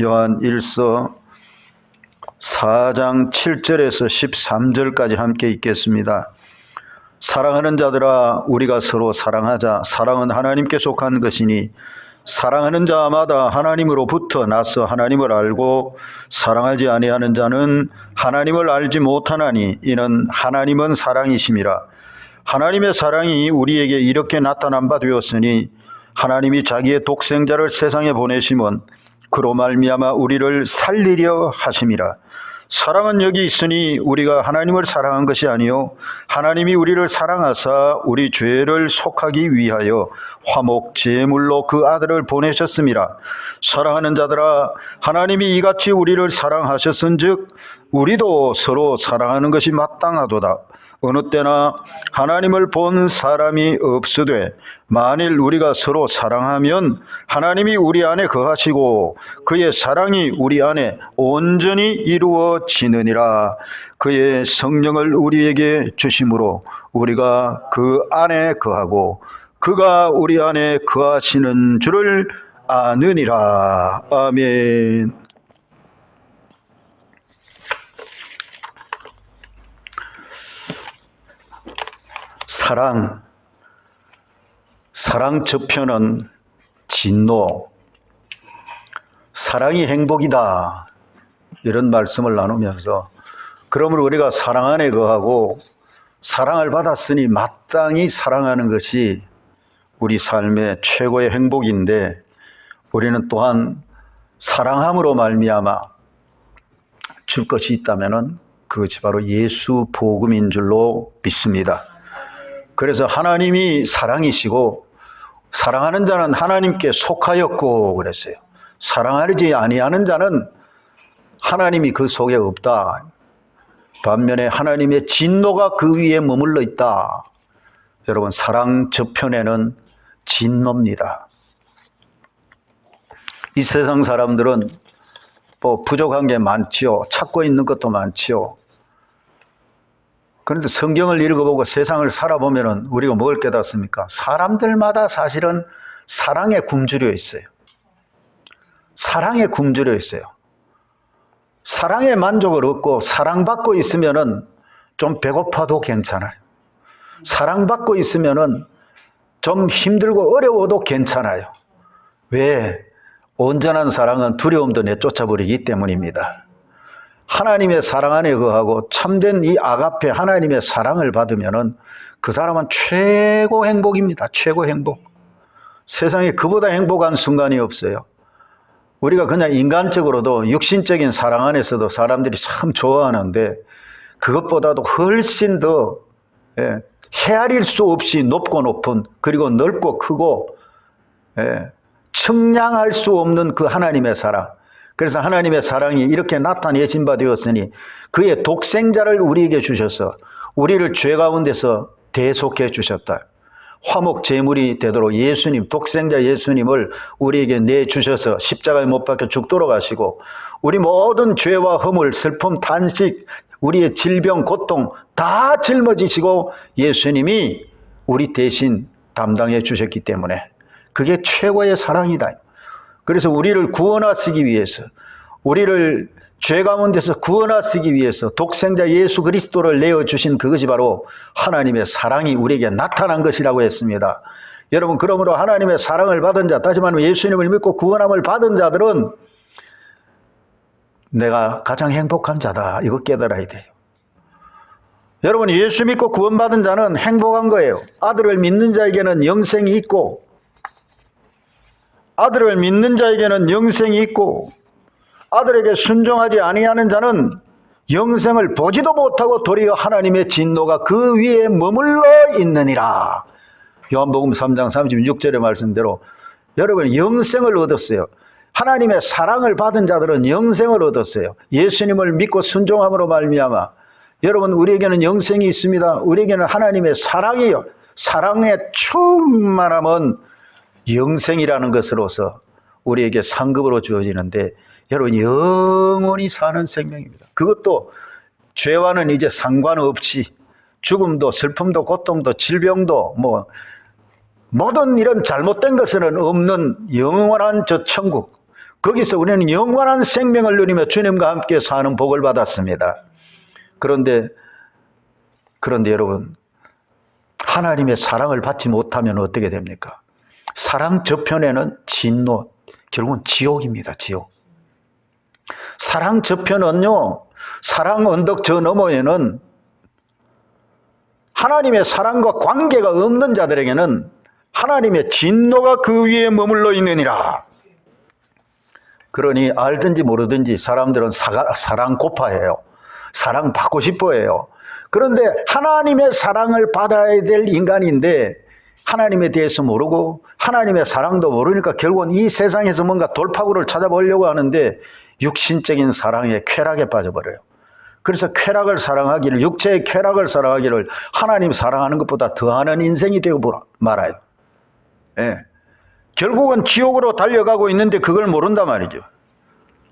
요한 1서 4장 7절에서 13절까지 함께 읽겠습니다. 사랑하는 자들아, 우리가 서로 사랑하자. 사랑은 하나님께 속한 것이니 사랑하는 자마다 하나님으로부터 나서 하나님을 알고 사랑하지 아니하는 자는 하나님을 알지 못하나니 이는 하나님은 사랑이심이라. 하나님의 사랑이 우리에게 이렇게 나타난 바 되었으니 하나님이 자기의 독생자를 세상에 보내심은 그로 말미암아 우리를 살리려 하심이라. 사랑은 여기 있으니 우리가 하나님을 사랑한 것이 아니요 하나님이 우리를 사랑하사 우리 죄를 속하기 위하여 화목 제물로 그 아들을 보내셨음이라. 사랑하는 자들아, 하나님이 이같이 우리를 사랑하셨은즉 우리도 서로 사랑하는 것이 마땅하도다. 어느 때나 하나님을 본 사람이 없으되 만일 우리가 서로 사랑하면 하나님이 우리 안에 거하시고 그의 사랑이 우리 안에 온전히 이루어지느니라. 그의 성령을 우리에게 주심으로 우리가 그 안에 거하고 그가 우리 안에 거하시는 줄을 아느니라. 아멘. 사랑 저편은 진노, 사랑이 행복이다, 이런 말씀을 나누면서 그러므로 우리가 사랑 안에 거하고 사랑을 받았으니 마땅히 사랑하는 것이 우리 삶의 최고의 행복인데 우리는 또한 사랑함으로 말미암아 줄 것이 있다면 그것이 바로 예수 복음인 줄로 믿습니다. 그래서 하나님이 사랑이시고 사랑하는 자는 하나님께 속하였고 그랬어요. 사랑하지 아니하는 자는 하나님이 그 속에 없다. 반면에 하나님의 진노가 그 위에 머물러 있다. 여러분, 사랑 저편에는 진노입니다. 이 세상 사람들은 뭐 부족한 게 많지요. 찾고 있는 것도 많지요. 그런데 성경을 읽어보고 세상을 살아보면 우리가 뭘 깨닫습니까? 사람들마다 사실은 사랑에 굶주려 있어요. 사랑에 굶주려 있어요. 사랑의 만족을 얻고 사랑받고 있으면 좀 배고파도 괜찮아요. 사랑받고 있으면 좀 힘들고 어려워도 괜찮아요. 왜? 온전한 사랑은 두려움도 내쫓아버리기 때문입니다. 하나님의 사랑 안에 거하고 참된 이 아가페 하나님의 사랑을 받으면 그 사람은 최고 행복입니다. 최고 행복. 세상에 그보다 행복한 순간이 없어요. 우리가 그냥 인간적으로도 육신적인 사랑 안에서도 사람들이 참 좋아하는데 그것보다도 훨씬 더 헤아릴 수 없이 높고 높은, 그리고 넓고 크고 측량할 수 없는 그 하나님의 사랑. 그래서 하나님의 사랑이 이렇게 나타내신 바 되었으니 그의 독생자를 우리에게 주셔서 우리를 죄 가운데서 대속해 주셨다. 화목 제물이 되도록 예수님, 독생자 예수님을 우리에게 내주셔서 십자가에 못 박혀 죽도록 하시고 우리 모든 죄와 허물, 슬픔, 탄식, 우리의 질병, 고통 다 짊어지시고 예수님이 우리 대신 담당해 주셨기 때문에 그게 최고의 사랑이다. 그래서 우리를 구원하시기 위해서, 우리를 죄 가운데서 구원하시기 위해서 독생자 예수 그리스도를 내어주신 그것이 바로 하나님의 사랑이 우리에게 나타난 것이라고 했습니다. 여러분, 그러므로 하나님의 사랑을 받은 자, 다시 말하면 예수님을 믿고 구원함을 받은 자들은 내가 가장 행복한 자다, 이거 깨달아야 돼요. 여러분, 예수 믿고 구원받은 자는 행복한 거예요. 아들을 믿는 자에게는 영생이 있고, 아들을 믿는 자에게는 영생이 있고, 아들에게 순종하지 아니하는 자는 영생을 보지도 못하고 도리어 하나님의 진노가 그 위에 머물러 있느니라. 요한복음 3장 36절의 말씀대로 여러분, 영생을 얻었어요. 하나님의 사랑을 받은 자들은 영생을 얻었어요. 예수님을 믿고 순종함으로 말미암아 여러분, 우리에게는 영생이 있습니다. 우리에게는 하나님의 사랑이요, 사랑의 충만함은 영생이라는 것으로서 우리에게 상급으로 주어지는데 여러분, 영원히 사는 생명입니다. 그것도 죄와는 이제 상관없이 죽음도 슬픔도 고통도 질병도 뭐 모든 이런 잘못된 것은 없는 영원한 저 천국, 거기서 우리는 영원한 생명을 누리며 주님과 함께 사는 복을 받았습니다. 그런데 여러분, 하나님의 사랑을 받지 못하면 어떻게 됩니까? 사랑 저편에는 진노, 결국은 지옥입니다. 지옥. 사랑 저편은요, 사랑 언덕 저 너머에는 하나님의 사랑과 관계가 없는 자들에게는 하나님의 진노가 그 위에 머물러 있느니라. 그러니 알든지 모르든지 사람들은 사랑 고파해요. 사랑 받고 싶어 해요. 그런데 하나님의 사랑을 받아야 될 인간인데 하나님에 대해서 모르고 하나님의 사랑도 모르니까 결국은 이 세상에서 뭔가 돌파구를 찾아보려고 하는데 육신적인 사랑에 쾌락에 빠져버려요. 그래서 쾌락을 사랑하기를, 육체의 쾌락을 사랑하기를 하나님 사랑하는 것보다 더하는 인생이 되고 말아요. 예. 결국은 지옥으로 달려가고 있는데 그걸 모른단 말이죠.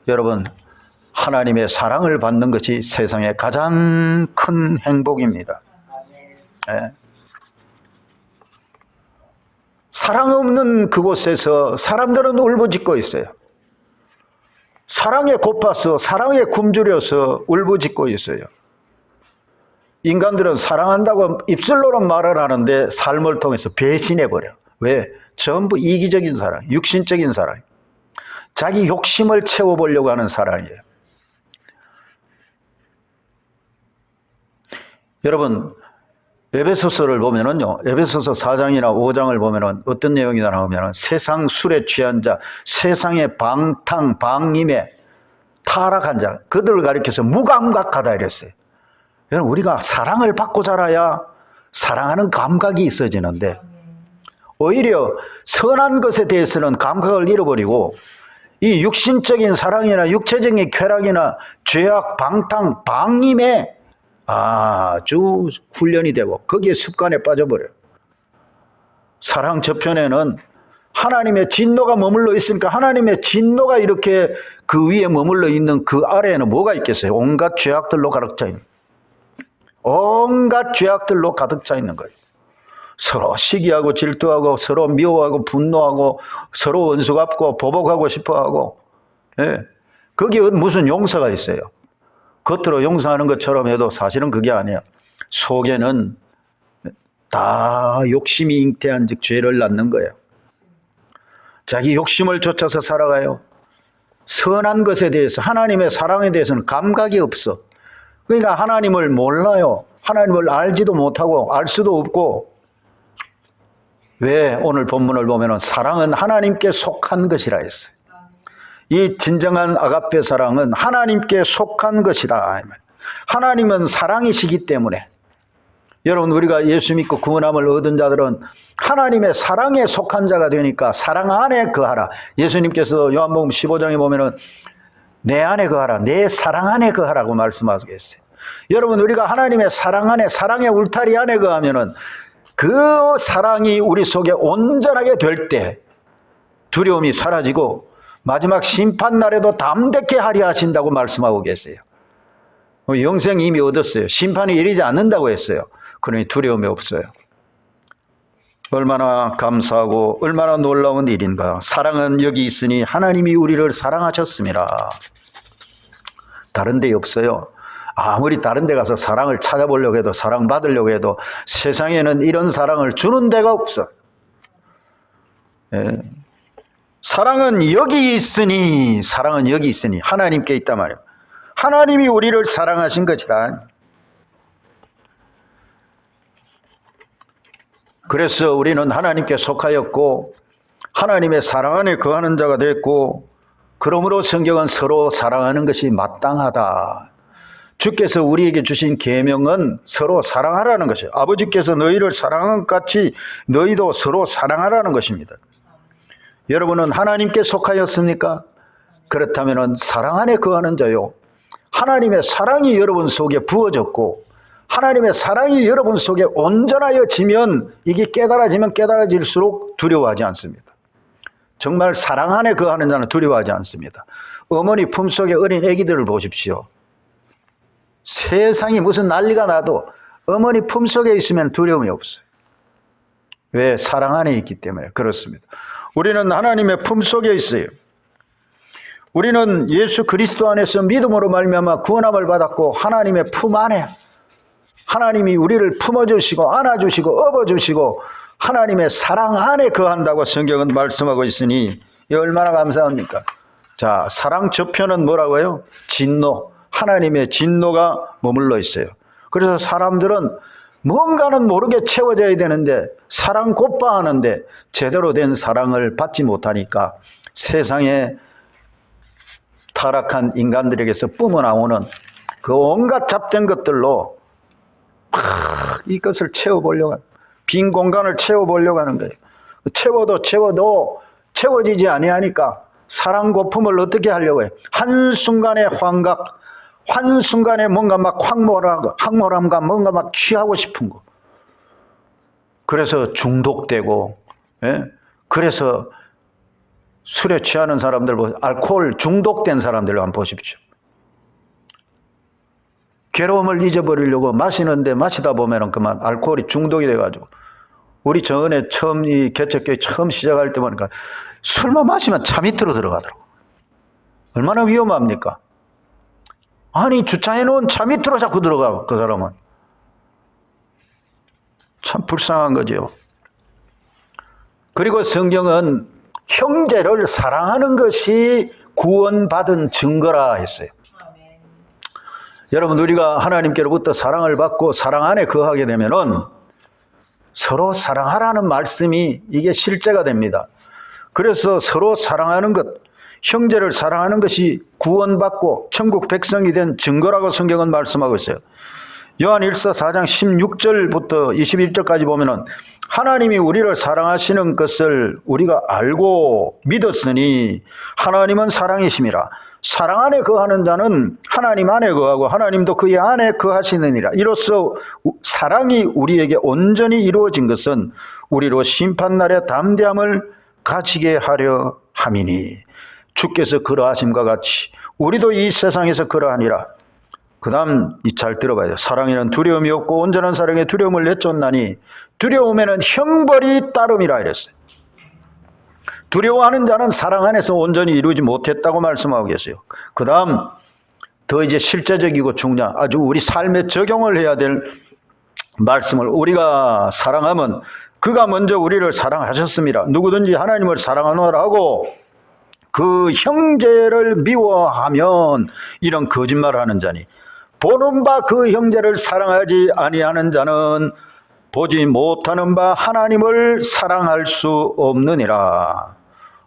여러분, 하나님의 사랑을 받는 것이 세상의 가장 큰 행복입니다. 예. 사랑 없는 그곳에서 사람들은 울부짖고 있어요. 사랑에 고파서, 사랑에 굶주려서 울부짖고 있어요. 인간들은 사랑한다고 입술로는 말을 하는데 삶을 통해서 배신해버려. 왜? 전부 이기적인 사랑, 육신적인 사랑, 자기 욕심을 채워보려고 하는 사랑이에요. 여러분, 에베소서를 보면은요, 에베소서 4장이나 5장을 보면은 어떤 내용이 나오면은 세상 술에 취한 자, 세상의 방임에 타락한 자, 그들을 가리켜서 무감각하다 이랬어요. 여러분, 우리가 사랑을 받고 자라야 사랑하는 감각이 있어지는데 오히려 선한 것에 대해서는 감각을 잃어버리고 이 육신적인 사랑이나 육체적인 쾌락이나 죄악, 방임에 아주 훈련이 되고 거기에 습관에 빠져버려요. 사랑 저편에는 하나님의 진노가 머물러 있으니까 하나님의 진노가 이렇게 그 위에 머물러 있는 그 아래에는 뭐가 있겠어요? 온갖 죄악들로 가득 차 있는, 온갖 죄악들로 가득 차 있는 거예요. 서로 시기하고 질투하고 서로 미워하고 분노하고 서로 원수 갚고 보복하고 싶어하고, 예. 거기에 무슨 용서가 있어요? 겉으로 용서하는 것처럼 해도 사실은 그게 아니에요. 속에는 다 욕심이 잉태한 즉 죄를 낳는 거예요. 자기 욕심을 쫓아서 살아가요. 선한 것에 대해서, 하나님의 사랑에 대해서는 감각이 없어. 그러니까 하나님을 몰라요. 하나님을 알지도 못하고 알 수도 없고. 왜? 오늘 본문을 보면은 사랑은 하나님께 속한 것이라 했어요. 이 진정한 아가페 사랑은 하나님께 속한 것이다. 하나님은 사랑이시기 때문에 여러분, 우리가 예수 믿고 구원함을 얻은 자들은 하나님의 사랑에 속한 자가 되니까 사랑 안에 거하라. 예수님께서 요한복음 15장에 보면은 내 안에 거하라, 내 사랑 안에 거하라고 말씀하고 계세요. 여러분, 우리가 하나님의 사랑 안에, 사랑의 울타리 안에 거하면은 그 사랑이 우리 속에 온전하게 될 때 두려움이 사라지고 마지막 심판날에도 담대케 하리 하신다고 말씀하고 계세요. 영생 이미 얻었어요. 심판이 이르지 않는다고 했어요. 그러니 두려움이 없어요. 얼마나 감사하고 얼마나 놀라운 일인가. 사랑은 여기 있으니 하나님이 우리를 사랑하셨습니다. 다른 데 없어요. 아무리 다른 데 가서 사랑을 찾아보려고 해도, 사랑받으려고 해도 세상에는 이런 사랑을 주는 데가 없어. 예. 사랑은 여기 있으니 하나님께 있단 말이에요. 하나님이 우리를 사랑하신 것이다. 그래서 우리는 하나님께 속하였고 하나님의 사랑 안에 거하는 자가 됐고, 그러므로 성경은 서로 사랑하는 것이 마땅하다. 주께서 우리에게 주신 계명은 서로 사랑하라는 것이에요. 아버지께서 너희를 사랑한 것 같이 너희도 서로 사랑하라는 것입니다. 여러분은 하나님께 속하였습니까? 그렇다면 사랑 안에 거하는 자요. 하나님의 사랑이 여러분 속에 부어졌고 하나님의 사랑이 여러분 속에 온전하여지면, 이게 깨달아지면 깨달아질수록 두려워하지 않습니다. 정말 사랑 안에 거하는 자는 두려워하지 않습니다. 어머니 품속에 어린 아기들을 보십시오. 세상이 무슨 난리가 나도 어머니 품속에 있으면 두려움이 없어요. 왜? 사랑 안에 있기 때문에 그렇습니다. 우리는 하나님의 품속에 있어요. 우리는 예수 그리스도 안에서 믿음으로 말미암아 구원함을 받았고 하나님의 품 안에 하나님이 우리를 품어주시고 안아주시고 업어주시고 하나님의 사랑 안에 거한다고 성경은 말씀하고 있으니 이 얼마나 감사합니까? 자, 사랑 저편은 뭐라고요? 진노. 하나님의 진노가 머물러 있어요. 그래서 사람들은 뭔가는 모르게 채워져야 되는데 사랑 곧바하는데 제대로 된 사랑을 받지 못하니까 세상에 타락한 인간들에게서 뿜어나오는 그 온갖 잡된 것들로 이것을 채워보려고 하는, 빈 공간을 채워보려고 하는 거예요. 채워도 채워지지 아니하니까 사랑 고품을 어떻게 하려고 해요? 한순간의 환각, 한순간에 뭔가 막 황홀함과 뭔가 막 취하고 싶은 거. 그래서 중독되고, 예? 그래서 술에 취하는 사람들, 알코올 중독된 사람들을 한번 보십시오. 괴로움을 잊어버리려고 마시는데 마시다 보면은 그만 알코올이 중독이 돼가지고 우리 전에 처음 이 개척교회 처음 시작할 때 보니까 술만 마시면 차 밑으로 들어가더라고. 얼마나 위험합니까? 아니 주차해 놓은 차 밑으로 자꾸 들어가 그 사람은. 참 불쌍한 거죠. 그리고 성경은 형제를 사랑하는 것이 구원받은 증거라 했어요. 여러분 우리가 하나님께로부터 사랑을 받고 사랑 안에 거하게 되면은 서로 사랑하라는 말씀이 이게 실제가 됩니다. 그래서 서로 사랑하는 것, 형제를 사랑하는 것이 구원받고 천국 백성이 된 증거라고 성경은 말씀하고 있어요. 요한 1서 4장 16절부터 21절까지 보면은 하나님이 우리를 사랑하시는 것을 우리가 알고 믿었으니 하나님은 사랑이심이라. 사랑 안에 거하는 자는 하나님 안에 거하고 하나님도 그의 안에 거하시느니라. 이로써 사랑이 우리에게 온전히 이루어진 것은 우리로 심판날의 담대함을 가지게 하려 함이니 주께서 그러하심과 같이 우리도 이 세상에서 그러하니라. 그 다음 잘 들어봐야 돼요. 사랑에는 두려움이 없고 온전한 사랑에 두려움을 내쫓나니 두려움에는 형벌이 따름이라 이랬어요. 두려워하는 자는 사랑 안에서 온전히 이루지 못했다고 말씀하고 계세요. 그 다음 더 이제 실제적이고 중요한 아주 우리 삶에 적용을 해야 될 말씀을 우리가 사랑하면 그가 먼저 우리를 사랑하셨습니다. 누구든지 하나님을 사랑하노라 하고 그 형제를 미워하면 이런 거짓말을 하는 자니 보는 바 그 형제를 사랑하지 아니하는 자는 보지 못하는 바 하나님을 사랑할 수 없느니라.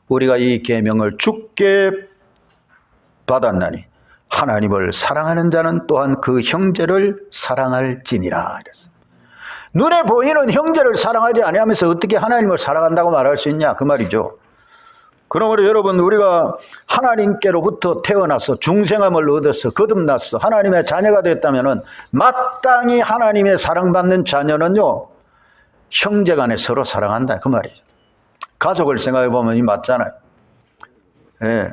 우리가 이 계명을 주께 받았나니 하나님을 사랑하는 자는 또한 그 형제를 사랑할지니라. 이랬어요. 눈에 보이는 형제를 사랑하지 아니하면서 어떻게 하나님을 사랑한다고 말할 수 있냐 그 말이죠. 그러므로 여러분 우리가 하나님께로부터 태어나서 중생함을 얻어서 거듭났어 하나님의 자녀가 됐다면 마땅히 하나님의 사랑받는 자녀는요 형제간에 서로 사랑한다 그 말이죠. 가족을 생각해 보면 이 맞잖아요. 예.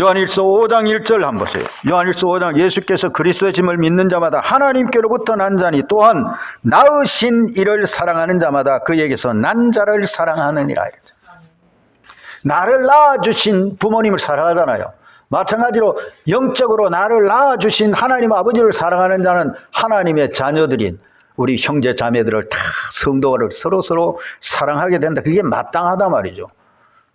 요한일서 5장 1절 한번 보세요. 요한일서 5장 예수께서 그리스도의 짐을 믿는 자마다 하나님께로부터 난 자니 또한 낳으신 이를 사랑하는 자마다 그에게서 난 자를 사랑하느니라. 나를 낳아주신 부모님을 사랑하잖아요. 마찬가지로 영적으로 나를 낳아주신 하나님 아버지를 사랑하는 자는 하나님의 자녀들인 우리 형제 자매들을 다 성도를 서로 사랑하게 된다. 그게 마땅하다 말이죠.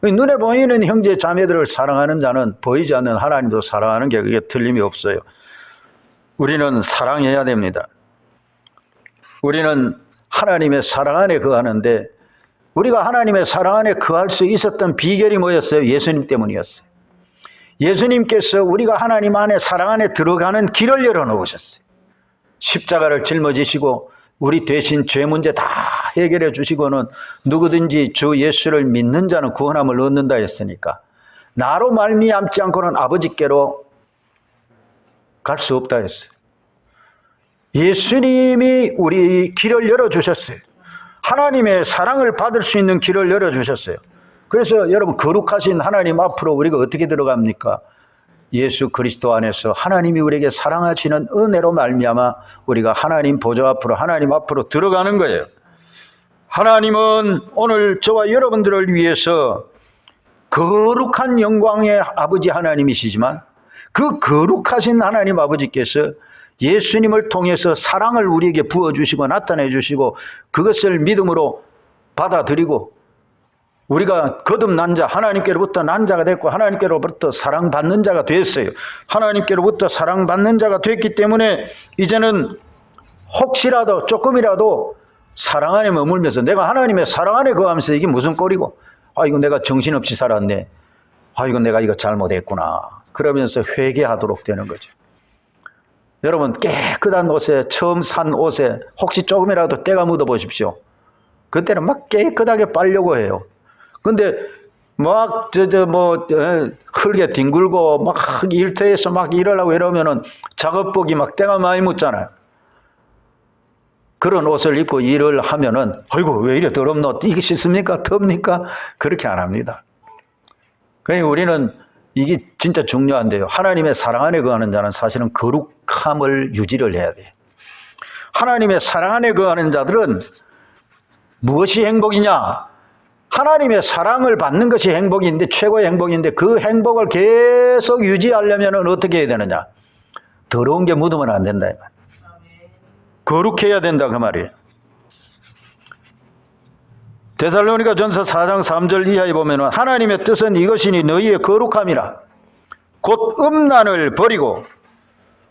눈에 보이는 형제 자매들을 사랑하는 자는 보이지 않는 하나님도 사랑하는 게 그게 틀림이 없어요. 우리는 사랑해야 됩니다. 우리는 하나님의 사랑 안에 거하는데 우리가 하나님의 사랑 안에 거할 수 있었던 비결이 뭐였어요? 예수님 때문이었어요. 예수님께서 우리가 하나님 안에 사랑 안에 들어가는 길을 열어놓으셨어요. 십자가를 짊어지시고 우리 대신 죄 문제 다 해결해 주시고는 누구든지 주 예수를 믿는 자는 구원함을 얻는다 했으니까 나로 말미암지 않고는 아버지께로 갈 수 없다 했어요. 예수님이 우리 길을 열어주셨어요. 하나님의 사랑을 받을 수 있는 길을 열어주셨어요. 그래서 여러분 거룩하신 하나님 앞으로 우리가 어떻게 들어갑니까? 예수 그리스도 안에서 하나님이 우리에게 사랑하시는 은혜로 말미암아 우리가 하나님 보좌 앞으로 하나님 앞으로 들어가는 거예요. 하나님은 오늘 저와 여러분들을 위해서 거룩한 영광의 아버지 하나님이시지만 그 거룩하신 하나님 아버지께서 예수님을 통해서 사랑을 우리에게 부어주시고 나타내 주시고 그것을 믿음으로 받아들이고 우리가 거듭난 자, 하나님께로부터 난 자가 됐고 하나님께로부터 사랑받는 자가 됐어요. 하나님께로부터 사랑받는 자가 됐기 때문에 이제는 혹시라도 조금이라도 사랑 안에 머물면서 내가 하나님의 사랑 안에 거하면서 이게 무슨 꼴이고 이거 내가 정신없이 살았네. 이거 내가 이거 잘못했구나. 그러면서 회개하도록 되는 거죠. 여러분 깨끗한 옷에 처음 산 옷에 혹시 조금이라도 때가 묻어 보십시오. 그때는 막 깨끗하게 빨려고 해요. 근데 막 흙에 뒹굴고 막 일터에서 막 일하려고 이러면은 작업복이 막 때가 많이 묻잖아요. 그런 옷을 입고 일을 하면은 아이고 왜 이래 더럽노? 이게 씻습니까? 덥니까? 그렇게 안 합니다. 그러니까 우리는 이게 진짜 중요한데요. 하나님의 사랑 안에 거하는 자는 사실은 거룩함을 유지를 해야 돼요. 하나님의 사랑 안에 거하는 자들은 무엇이 행복이냐? 하나님의 사랑을 받는 것이 행복인데 최고의 행복인데 그 행복을 계속 유지하려면 어떻게 해야 되느냐? 더러운 게 묻으면 안 된다. 거룩해야 된다 그 말이에요. 데살로니가 전서 4장 3절 이하에 보면 하나님의 뜻은 이것이니 너희의 거룩함이라 곧 음란을 버리고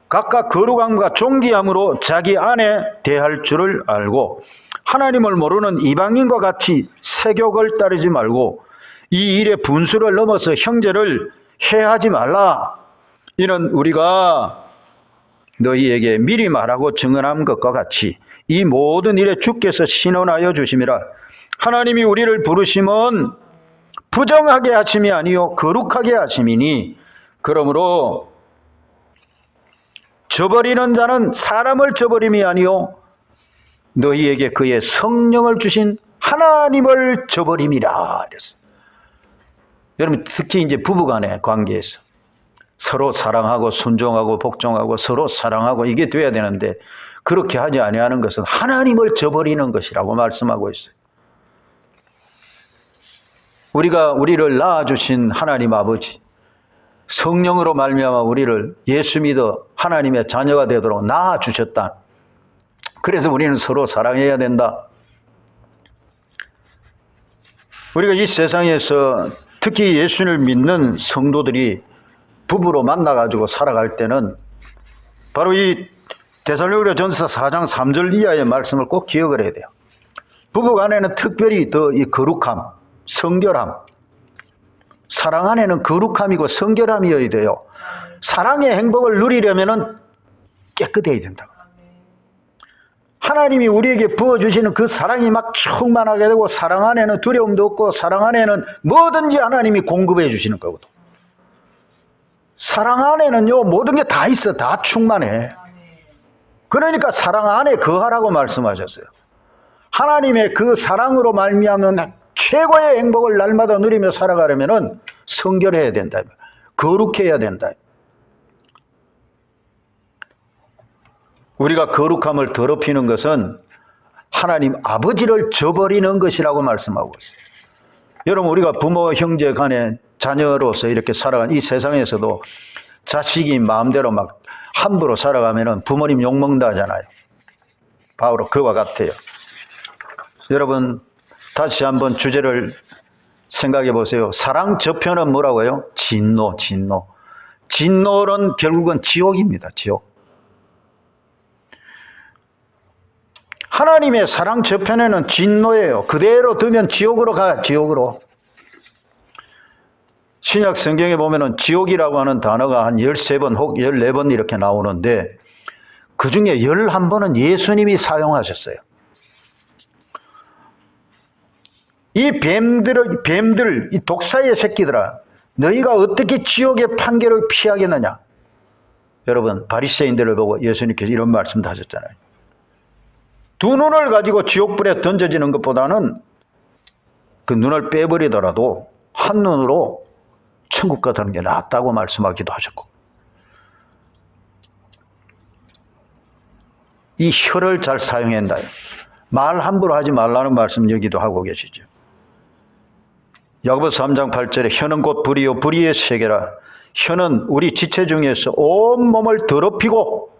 각각 거룩함과 존귀함으로 자기 안에 대할 줄을 알고 하나님을 모르는 이방인과 같이 세욕을 따르지 말고 이 일의 분수를 넘어서 형제를 해하지 말라. 이는 우리가 너희에게 미리 말하고 증언한 것과 같이 이 모든 일에 주께서 신원하여 주심이라. 하나님이 우리를 부르심은 부정하게 하심이 아니요 거룩하게 하심이니 그러므로 저버리는 자는 사람을 저버림이 아니요 너희에게 그의 성령을 주신 하나님을 저버림이라. 여러분 특히 이제 부부간의 관계에서 서로 사랑하고 순종하고 복종하고 서로 사랑하고 이게 돼야 되는데 그렇게 하지 아니하는 것은 하나님을 저버리는 것이라고 말씀하고 있어요. 우리를 낳아주신 하나님 아버지 성령으로 말미암아 우리를 예수 믿어 하나님의 자녀가 되도록 낳아주셨다. 그래서 우리는 서로 사랑해야 된다. 우리가 이 세상에서 특히 예수를 믿는 성도들이 부부로 만나가지고 살아갈 때는 바로 이 데살로니가 전서 4장 3절 이하의 말씀을 꼭 기억을 해야 돼요. 부부 안에는 특별히 더 이 거룩함, 성결함, 사랑 안에는 거룩함이고 성결함이어야 돼요. 사랑의 행복을 누리려면 깨끗해야 된다. 하나님이 우리에게 부어주시는 그 사랑이 막 충만하게 되고 사랑 안에는 두려움도 없고 사랑 안에는 뭐든지 하나님이 공급해 주시는 거거든. 사랑 안에는요 모든 게 다 있어. 다 충만해. 그러니까 사랑 안에 거하라고 말씀하셨어요. 하나님의 그 사랑으로 말미암는 최고의 행복을 날마다 누리며 살아가려면 성결해야 된다. 거룩해야 된다. 우리가 거룩함을 더럽히는 것은 하나님 아버지를 저버리는 것이라고 말씀하고 있어요. 여러분 우리가 부모 형제 간에 자녀로서 이렇게 살아간 이 세상에서도 자식이 마음대로 막 함부로 살아가면 부모님 욕먹는다 하잖아요. 바로 그와 같아요. 여러분 다시 한번 주제를 생각해 보세요. 사랑 저편은 뭐라고요? 진노. 진노는 결국은 지옥입니다. 지옥. 하나님의 사랑 저편에는 진노예요. 그대로 두면 지옥으로 가. 지옥으로. 신약 성경에 보면은 지옥이라고 하는 단어가 한 13번 혹 14번 이렇게 나오는데 그 중에 11번은 예수님이 사용하셨어요. 이 뱀들, 이 독사의 새끼들아, 너희가 어떻게 지옥의 판결을 피하겠느냐? 여러분, 바리새인들을 보고 예수님께서 이런 말씀도 하셨잖아요. 두 눈을 가지고 지옥불에 던져지는 것보다는 그 눈을 빼버리더라도 한 눈으로 천국 가는 게 낫다고 말씀하기도 하셨고, 이 혀를 잘 사용한다. 말 함부로 하지 말라는 말씀 여기도 하고 계시죠. 야고보서 3장 8절에 혀는 곧 불이요 불의의 세계라. 혀는 우리 지체 중에서 온몸을 더럽히고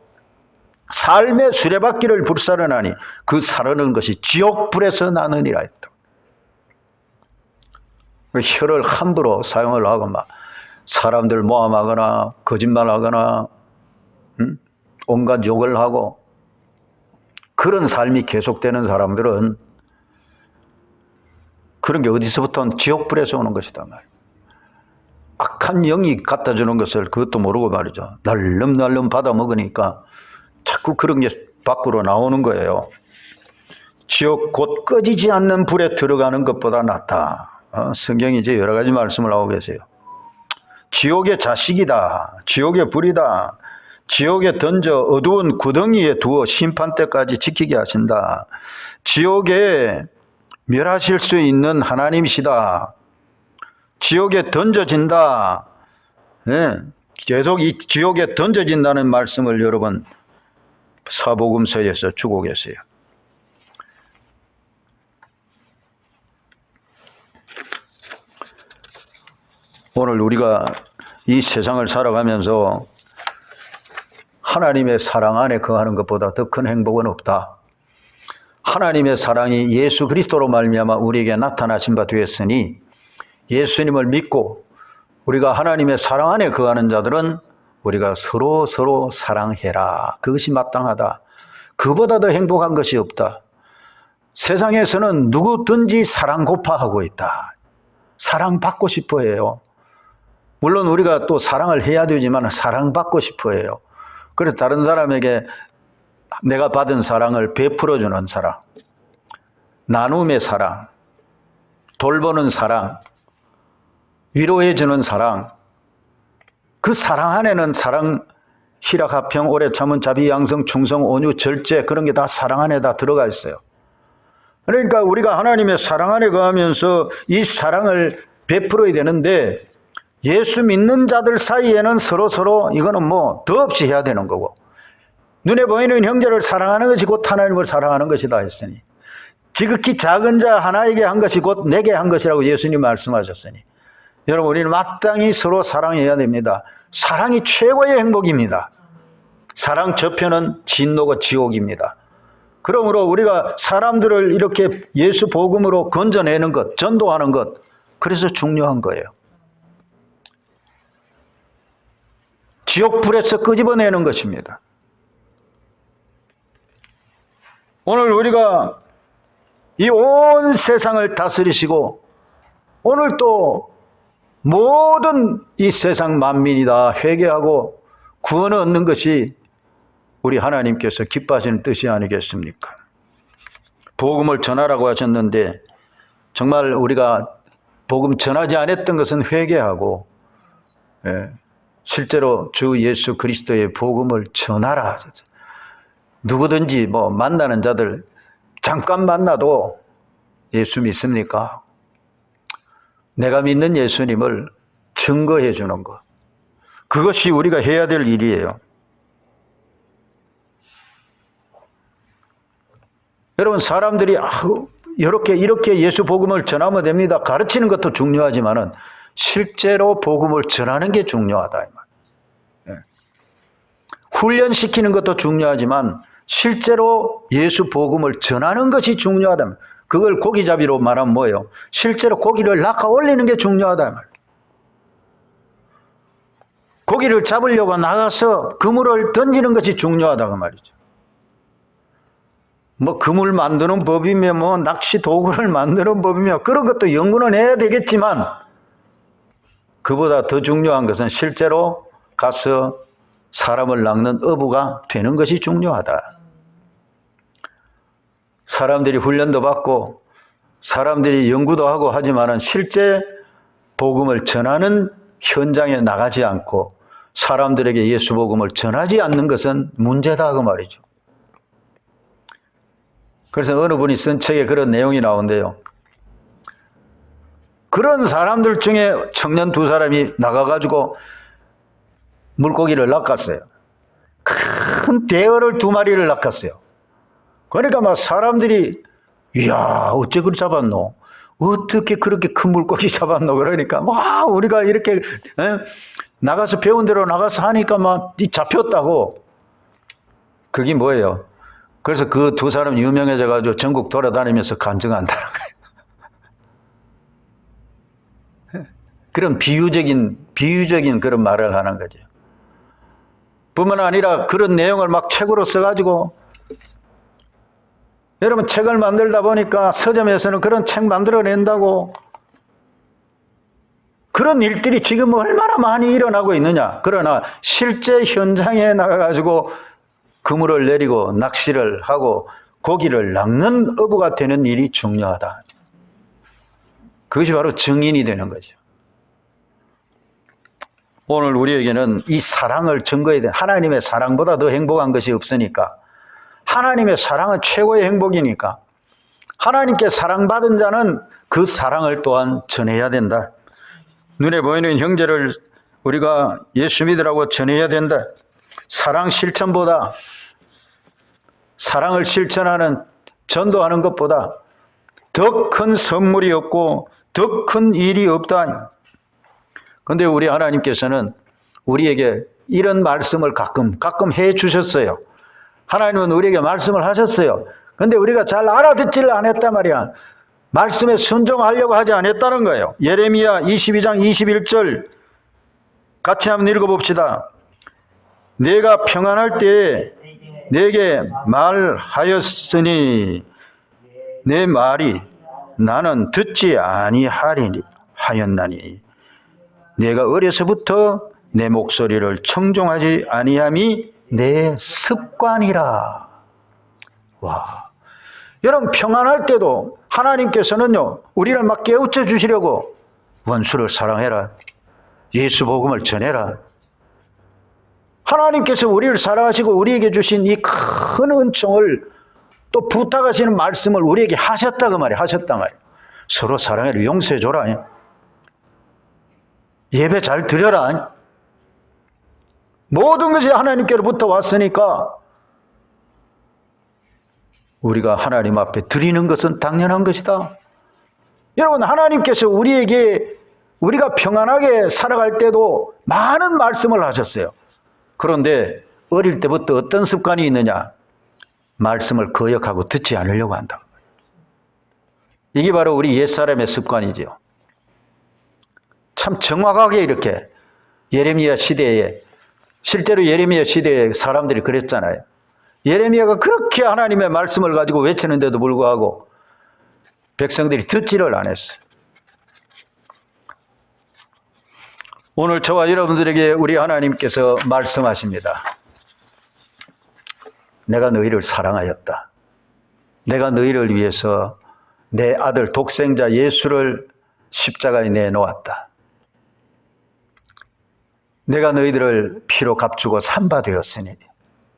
삶의 수레바퀴를 불사르나니 그 사르는 것이 지옥불에서 나느니라 했다. 혀를 함부로 사용을 하고 막 사람들 모함하거나 거짓말하거나 온갖 욕을 하고 그런 삶이 계속되는 사람들은 그런 게 어디서부터 지옥불에서 오는 것이다 말이에요. 악한 영이 갖다 주는 것을 그것도 모르고 말이죠. 날름날름 받아 먹으니까 자꾸 그런 게 밖으로 나오는 거예요. 지옥 곧 꺼지지 않는 불에 들어가는 것보다 낫다. 성경이 이제 여러 가지 말씀을 하고 계세요. 지옥의 자식이다. 지옥의 불이다. 지옥에 던져 어두운 구덩이에 두어 심판 때까지 지키게 하신다. 지옥에 멸하실 수 있는 하나님이시다. 지옥에 던져진다. 네, 계속 이 지옥에 던져진다는 말씀을 여러분 사복음서에서 주고 계세요. 오늘 우리가 이 세상을 살아가면서 하나님의 사랑 안에 거하는 것보다 더 큰 행복은 없다. 하나님의 사랑이 예수 그리스도로 말미암아 우리에게 나타나신 바 되었으니 예수님을 믿고 우리가 하나님의 사랑 안에 거하는 자들은 우리가 서로 사랑해라. 그것이 마땅하다. 그보다 더 행복한 것이 없다. 세상에서는 누구든지 사랑 고파하고 있다. 사랑받고 싶어 해요. 물론 우리가 또 사랑을 해야 되지만 사랑받고 싶어 해요. 그래서 다른 사람에게 내가 받은 사랑을 베풀어주는 사랑, 나눔의 사랑, 돌보는 사랑, 위로해주는 사랑, 그 사랑 안에는 사랑, 희락, 화평, 오래 참은, 자비, 양성, 충성, 온유, 절제 그런 게 다 사랑 안에 다 들어가 있어요. 그러니까 우리가 하나님의 사랑 안에 거하면서 이 사랑을 베풀어야 되는데 예수 믿는 자들 사이에는 서로 이거는 뭐 더없이 해야 되는 거고 눈에 보이는 형제를 사랑하는 것이 곧 하나님을 사랑하는 것이다 했으니 지극히 작은 자 하나에게 한 것이 곧 내게 한 것이라고 예수님 말씀하셨으니 여러분 우리는 마땅히 서로 사랑해야 됩니다. 사랑이 최고의 행복입니다. 사랑 저편은 진노가 지옥입니다. 그러므로 우리가 사람들을 이렇게 예수 복음으로 건져내는 것, 전도하는 것 그래서 중요한 거예요. 지옥불에서 끄집어내는 것입니다. 오늘 우리가 이 온 세상을 다스리시고 오늘 또 모든 이 세상 만민이 다 회개하고 구원을 얻는 것이 우리 하나님께서 기뻐하시는 뜻이 아니겠습니까? 복음을 전하라고 하셨는데 정말 우리가 복음 전하지 않았던 것은 회개하고 실제로 주 예수 그리스도의 복음을 전하라 하셨어요. 누구든지 뭐 만나는 자들 잠깐 만나도 예수 믿습니까? 내가 믿는 예수님을 증거해 주는 것. 그것이 우리가 해야 될 일이에요. 여러분 사람들이 이렇게 예수 복음을 전하면 됩니다. 가르치는 것도 중요하지만은 실제로 복음을 전하는 게 중요하다. 훈련시키는 것도 중요하지만 실제로 예수 복음을 전하는 것이 중요하다. 그걸 고기잡이로 말하면 뭐예요? 실제로 고기를 낚아 올리는 게 중요하다. 고기를 잡으려고 나가서 그물을 던지는 것이 중요하다고 말이죠. 뭐 그물 만드는 법이며 뭐 낚시 도구를 만드는 법이며 그런 것도 연구는 해야 되겠지만 그보다 더 중요한 것은 실제로 가서 사람을 낚는 어부가 되는 것이 중요하다. 사람들이 훈련도 받고 사람들이 연구도 하고 하지만은 실제 복음을 전하는 현장에 나가지 않고 사람들에게 예수 복음을 전하지 않는 것은 문제다 그 말이죠. 그래서 어느 분이 쓴 책에 그런 내용이 나온대요. 그런 사람들 중에 청년 두 사람이 나가가지고 물고기를 낚았어요. 큰 대어를 2마리를 낚았어요. 그러니까 막 사람들이 이야 어째 그걸 잡았노? 어떻게 그렇게 큰 물고기 잡았노? 그러니까 와 우리가 이렇게 나가서 배운 대로 나가서 하니까 막 잡혔다고. 그게 뭐예요? 그래서 그 두 사람 유명해져 가지고 전국 돌아다니면서 간증한다는 거예요. 그런 비유적인 그런 말을 하는 거죠. 뿐만 아니라 그런 내용을 막 책으로 써가지고, 여러분 책을 만들다 보니까 서점에서는 그런 책 만들어낸다고. 그런 일들이 지금 얼마나 많이 일어나고 있느냐. 그러나 실제 현장에 나가가지고 그물을 내리고 낚시를 하고 고기를 낚는 어부가 되는 일이 중요하다. 그것이 바로 증인이 되는 거죠. 오늘 우리에게는 이 사랑을 증거해야 돼. 하나님의 사랑보다 더 행복한 것이 없으니까. 하나님의 사랑은 최고의 행복이니까. 하나님께 사랑받은 자는 그 사랑을 또한 전해야 된다. 눈에 보이는 형제를 우리가 예수 믿으라고 전해야 된다. 사랑 실천보다, 사랑을 실천하는, 전도하는 것보다 더 큰 선물이 없고 더 큰 일이 없다. 그런데 우리 하나님께서는 우리에게 이런 말씀을 가끔 해 주셨어요. 하나님은 우리에게 말씀을 하셨어요. 그런데 우리가 잘 알아듣지를 않았단 말이야. 말씀에 순종하려고 하지 않았다는 거예요. 예레미야 22장 21절 같이 한번 읽어봅시다. 내가 평안할 때에 내게 말하였으니 내 말이 나는 듣지 아니하였나니 내가 어려서부터 내 목소리를 청종하지 아니함이 내 습관이라. 와, 여러분 평안할 때도 하나님께서는요 우리를 막 깨우쳐 주시려고 원수를 사랑해라, 예수 복음을 전해라. 하나님께서 우리를 사랑하시고 우리에게 주신 이 큰 은총을 또 부탁하시는 말씀을 우리에게 하셨다 그 말이에요. 하셨단 말이에요. 서로 사랑해라, 용서해줘라, 예배 잘 드려라. 모든 것이 하나님께로부터 왔으니까 우리가 하나님 앞에 드리는 것은 당연한 것이다. 여러분 하나님께서 우리에게 우리가 평안하게 살아갈 때도 많은 말씀을 하셨어요. 그런데 어릴 때부터 어떤 습관이 있느냐? 말씀을 거역하고 듣지 않으려고 한다. 이게 바로 우리 옛사람의 습관이지요. 참 정확하게 이렇게 예레미야 시대에, 실제로 예레미야 시대에 사람들이 그랬잖아요. 예레미야가 그렇게 하나님의 말씀을 가지고 외치는데도 불구하고 백성들이 듣지를 안 했어요. 오늘 저와 여러분들에게 우리 하나님께서 말씀하십니다. 내가 너희를 사랑하였다. 내가 너희를 위해서 내 아들 독생자 예수를 십자가에 내놓았다. 내가 너희들을 피로 값주고 산바 되었으니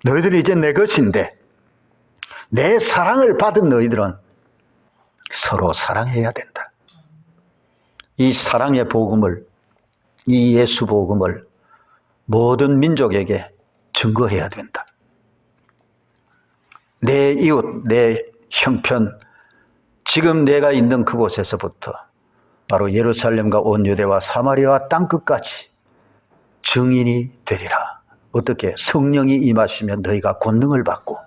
너희들이 이제 내 것인데 내 사랑을 받은 너희들은 서로 사랑해야 된다. 이 사랑의 복음을, 이 예수 복음을 모든 민족에게 증거해야 된다. 내 이웃, 내 형편, 지금 내가 있는 그곳에서부터 바로 예루살렘과 온 유대와 사마리아와 땅끝까지 증인이 되리라. 어떻게? 성령이 임하시면 너희가 권능을 받고.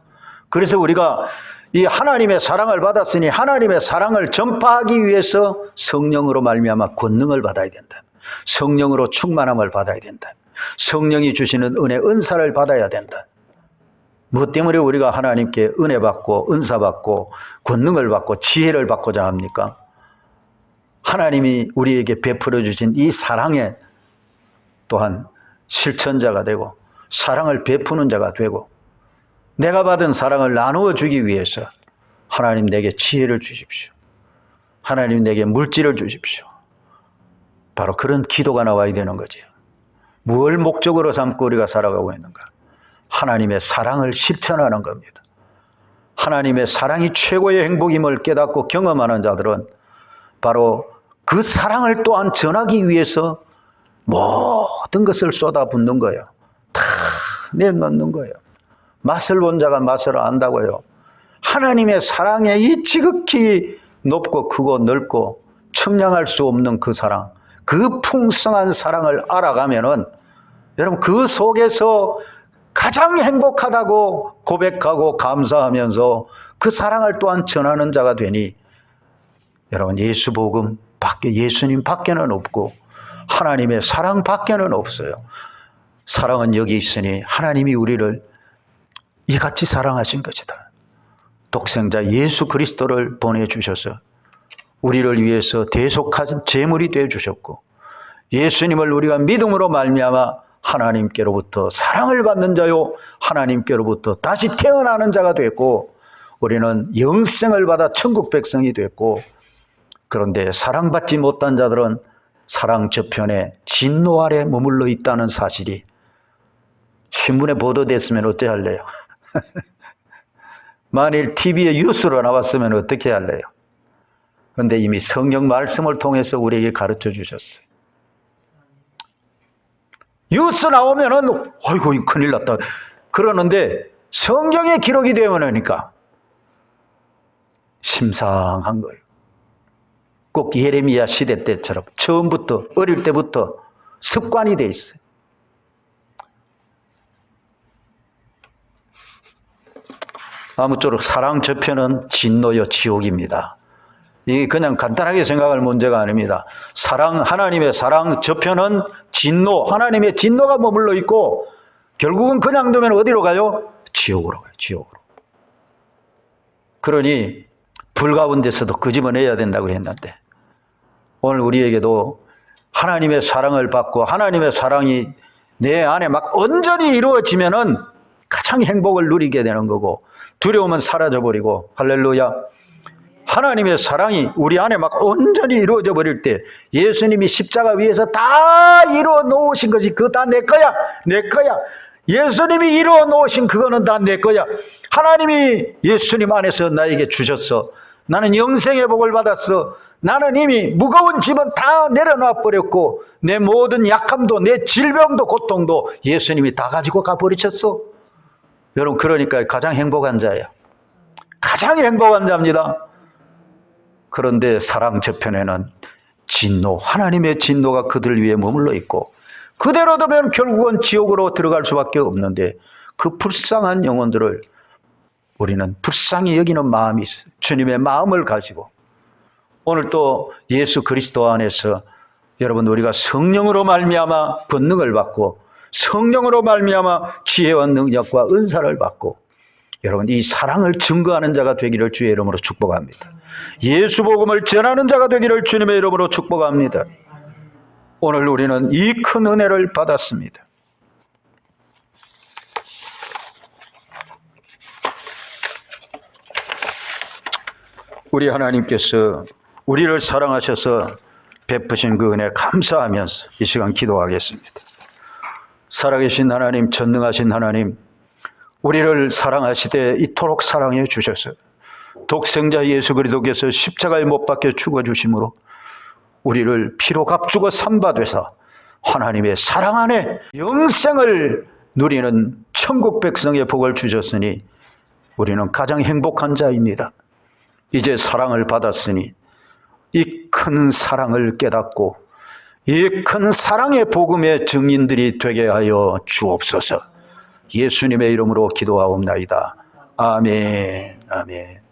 그래서 우리가 이 하나님의 사랑을 받았으니 하나님의 사랑을 전파하기 위해서 성령으로 말미암아 권능을 받아야 된다. 성령으로 충만함을 받아야 된다. 성령이 주시는 은혜, 은사를 받아야 된다. 무엇 때문에 우리가 하나님께 은혜 받고 은사 받고 권능을 받고 지혜를 받고자 합니까? 하나님이 우리에게 베풀어 주신 이 사랑에 또한 실천자가 되고 사랑을 베푸는 자가 되고 내가 받은 사랑을 나누어 주기 위해서 하나님 내게 지혜를 주십시오. 하나님 내게 물질을 주십시오. 바로 그런 기도가 나와야 되는 거지요. 무엇을 목적으로 삼고 우리가 살아가고 있는가? 하나님의 사랑을 실천하는 겁니다. 하나님의 사랑이 최고의 행복임을 깨닫고 경험하는 자들은 바로 그 사랑을 또한 전하기 위해서 모든 것을 쏟아붓는 거예요. 다 내놓는 거예요. 맛을 본 자가 맛을 안다고요. 하나님의 사랑에 이 지극히 높고 크고 넓고 측량할 수 없는 그 사랑, 그 풍성한 사랑을 알아가면은 여러분 그 속에서 가장 행복하다고 고백하고 감사하면서 그 사랑을 또한 전하는 자가 되니 여러분 예수 복음 밖에 예수님 밖에는 없고 하나님의 사랑 밖에는 없어요. 사랑은 여기 있으니 하나님이 우리를 이같이 사랑하신 것이다. 독생자 예수 그리스도를 보내주셔서 우리를 위해서 대속한 제물이 되어주셨고 예수님을 우리가 믿음으로 말미암아 하나님께로부터 사랑을 받는 자요 하나님께로부터 다시 태어나는 자가 됐고 우리는 영생을 받아 천국 백성이 됐고 그런데 사랑받지 못한 자들은 사랑 저편에 진노 아래 머물러 있다는 사실이 신문에 보도됐으면 어떻게 할래요? 만일 TV에 뉴스로 나왔으면 어떻게 할래요? 그런데 이미 성경 말씀을 통해서 우리에게 가르쳐 주셨어요. 뉴스 나오면은 아이고 큰일 났다 그러는데 성경에 기록이 되어놓으니까 심상한 거예요. 꼭 예레미야 시대 때처럼 처음부터 어릴 때부터 습관이 돼 있어요. 아무쪼록 사랑 저편은 진노여 지옥입니다. 이게 그냥 간단하게 생각할 문제가 아닙니다. 사랑, 하나님의 사랑 저편은 진노, 하나님의 진노가 머물러 있고 결국은 그냥 두면 어디로 가요? 지옥으로 가요. 지옥으로. 그러니 불 가운데서도 끄집어내야 된다고 했는데 오늘 우리에게도 하나님의 사랑을 받고 하나님의 사랑이 내 안에 막 온전히 이루어지면은 가장 행복을 누리게 되는 거고 두려움은 사라져버리고 할렐루야. 하나님의 사랑이 우리 안에 막 온전히 이루어져 버릴 때 예수님이 십자가 위에서 다 이루어 놓으신 것이 그거 다 내 거야. 내 거야. 예수님이 이루어 놓으신 그거는 다 내 거야. 하나님이 예수님 안에서 나에게 주셨어. 나는 영생의 복을 받았어. 나는 이미 무거운 짐은 다 내려놔 버렸고 내 모든 약함도 내 질병도 고통도 예수님이 다 가지고 가버리셨어. 여러분 그러니까 가장 행복한 자예요. 가장 행복한 자입니다. 그런데 사랑 저편에는 진노, 하나님의 진노가 그들 위에 머물러 있고 그대로 두면 결국은 지옥으로 들어갈 수밖에 없는데 그 불쌍한 영혼들을 우리는 불쌍히 여기는 마음이 있어요. 주님의 마음을 가지고 오늘 또 예수 그리스도 안에서 여러분 우리가 성령으로 말미암아 권능을 받고 성령으로 말미암아 지혜와 능력과 은사를 받고 여러분 이 사랑을 증거하는 자가 되기를 주의 이름으로 축복합니다. 예수 복음을 전하는 자가 되기를 주님의 이름으로 축복합니다. 오늘 우리는 이 큰 은혜를 받았습니다. 우리 하나님께서 우리를 사랑하셔서 베푸신 그 은혜 감사하면서 이 시간 기도하겠습니다. 살아계신 하나님, 전능하신 하나님, 우리를 사랑하시되 이토록 사랑해 주셔서 독생자 예수 그리스도께서 십자가에 못 박혀 죽어주심으로 우리를 피로 값주고 산바되사 하나님의 사랑 안에 영생을 누리는 천국 백성의 복을 주셨으니 우리는 가장 행복한 자입니다. 이제 사랑을 받았으니 이 큰 사랑을 깨닫고 이 큰 사랑의 복음의 증인들이 되게 하여 주옵소서. 예수님의 이름으로 기도하옵나이다. 아멘. 아멘.